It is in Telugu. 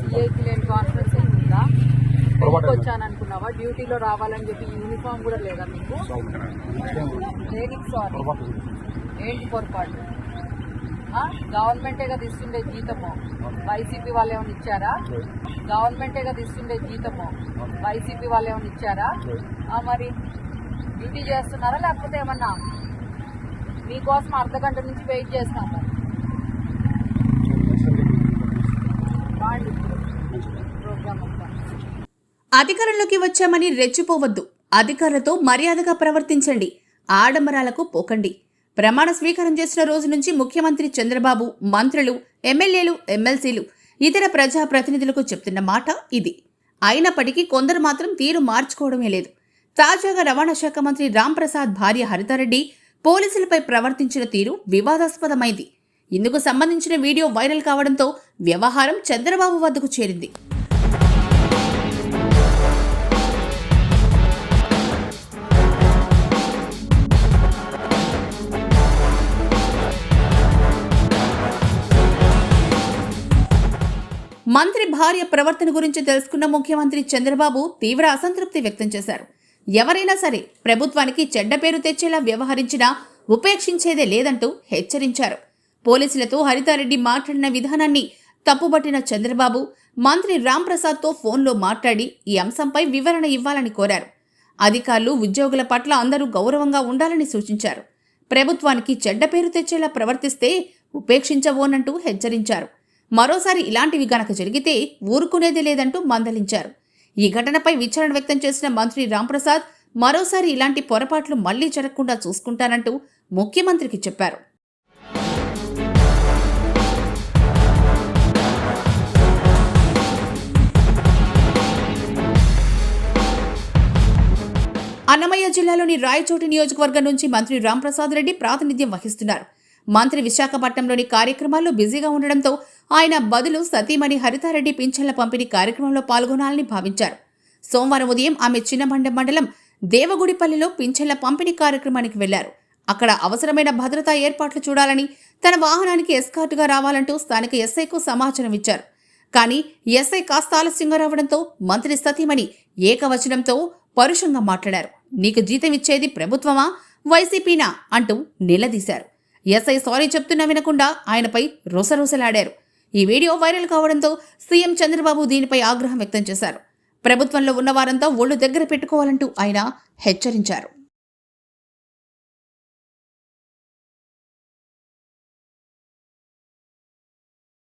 సిఐకి లేని కాన్ఫిడెన్స్ ఉందా? వచ్చాను అనుకున్నావా? డ్యూటీలో రావాలని చెప్పి యూనిఫామ్ కూడా లేదా మీకు? దేనికి సారీ? ఏంటి పొరపాటు? గవర్నమెంటే కదా ఇస్తుండే జీతము, వైసీపీ వాళ్ళు ఏమైనా ఇచ్చారా? గవర్నమెంటే కదా ఇస్తుండే జీతము, వైసీపీ వాళ్ళు ఏమైనా ఇచ్చారా? మరి డ్యూటీ చేస్తున్నారా లేకపోతే ఏమన్నా మీకోసం అర్ధగంట నుంచి వెయిట్ చేస్తాను. ప్రోగ్రామ్ అంతా అధికారంలోకి వచ్చామని రెచ్చిపోవద్దు, అధికారులతో మర్యాదగా ప్రవర్తించండి, ఆడంబరాలకు పోకండి. ప్రమాణ స్వీకారం చేసిన రోజు నుంచి ముఖ్యమంత్రి చంద్రబాబు మంత్రులు, ఎమ్మెల్యేలు, ఎమ్మెల్సీలు, ఇతర ప్రజాప్రతినిధులకు చెప్తున్న మాట ఇది. అయినప్పటికీ కొందరు మాత్రం తీరు మార్చుకోవడమే లేదు. తాజాగా రవాణా శాఖ మంత్రి రాంప్రసాద్ భార్య హరితారెడ్డి పోలీసులపై ప్రవర్తించిన తీరు వివాదాస్పదమైంది. ఇందుకు సంబంధించిన వీడియో వైరల్ కావడంతో వ్యవహారం చంద్రబాబు వద్దకు చేరింది. మంత్రి భార్య ప్రవర్తన గురించి తెలుసుకున్న ముఖ్యమంత్రి చంద్రబాబు తీవ్ర అసంతృప్తి వ్యక్తం చేశారు. ఎవరైనా సరే ప్రభుత్వానికి చెడ్డ పేరు తెచ్చేలా వ్యవహరించినా ఉపేక్షించేదే లేదంటూ హెచ్చరించారు. పోలీసులతో హరితారెడ్డి మాట్లాడిన విధానాన్ని తప్పుబట్టిన చంద్రబాబు మంత్రి రాంప్రసాద్తో ఫోన్లో మాట్లాడి ఈ అంశంపై వివరణ ఇవ్వాలని కోరారు. అధికారులు, ఉద్యోగుల పట్ల అందరూ గౌరవంగా ఉండాలని సూచించారు. ప్రభుత్వానికి చెడ్డ పేరు తెచ్చేలా ప్రవర్తిస్తే ఉపేక్షించబోనంటూ హెచ్చరించారు. మరోసారి ఇలాంటివి గనక జరిగితే ఊరుకునేది లేదంటూ మందలించారు. ఈ ఘటనపై విచారణ వ్యక్తం చేసిన మంత్రి రాంప్రసాద్ మరోసారి ఇలాంటి పొరపాట్లు మళ్లీ జరగకుండా చూసుకుంటానంటూ ముఖ్యమంత్రికి చెప్పారు. అన్నమయ్య జిల్లాలోని రాయచోటి నియోజకవర్గం నుంచి మంత్రి రాంప్రసాద్ రెడ్డి ప్రాతినిధ్యం వహిస్తున్నారు. మంత్రి విశాఖపట్నంలోని కార్యక్రమాల్లో బిజీగా ఉండడంతో ఆయన బదులు సతీమణి హరితారెడ్డి పింఛన్ల పంపిణీ కార్యక్రమంలో పాల్గొనాలని భావించారు. సోమవారం ఉదయం ఆమె చిన్నబండ మండలం దేవగుడిపల్లిలో పింఛన్ల పంపిణీ కార్యక్రమానికి వెళ్లారు. అక్కడ అవసరమైన భద్రతా ఏర్పాట్లు చూడాలని, తన వాహనానికి ఎస్కార్టుగా రావాలంటూ స్థానిక ఎస్ఐకు సమాచారం ఇచ్చారు. కానీ ఎస్ఐ కాస్త ఆలస్యంగా రావడంతో మంత్రి సతీమణి ఏకవచనంతో పరుషంగా మాట్లాడారు. నీకు జీతం ఇచ్చేది ప్రభుత్వమా, వైసీపీనా అంటూ నిలదీశారు. ఎస్ఐ సారీ చెప్తున్నా వినకుండా ఆయనపై రొసరొసలాడారు. ఈ వీడియో వైరల్ కావడంతో సీఎం చంద్రబాబు దీనిపై ఆగ్రహం వ్యక్తం చేశారు. ప్రభుత్వంలో ఉన్నవారంతా ఒళ్ళు దగ్గర పెట్టుకోవాలంటూ ఆయన హెచ్చరించారు.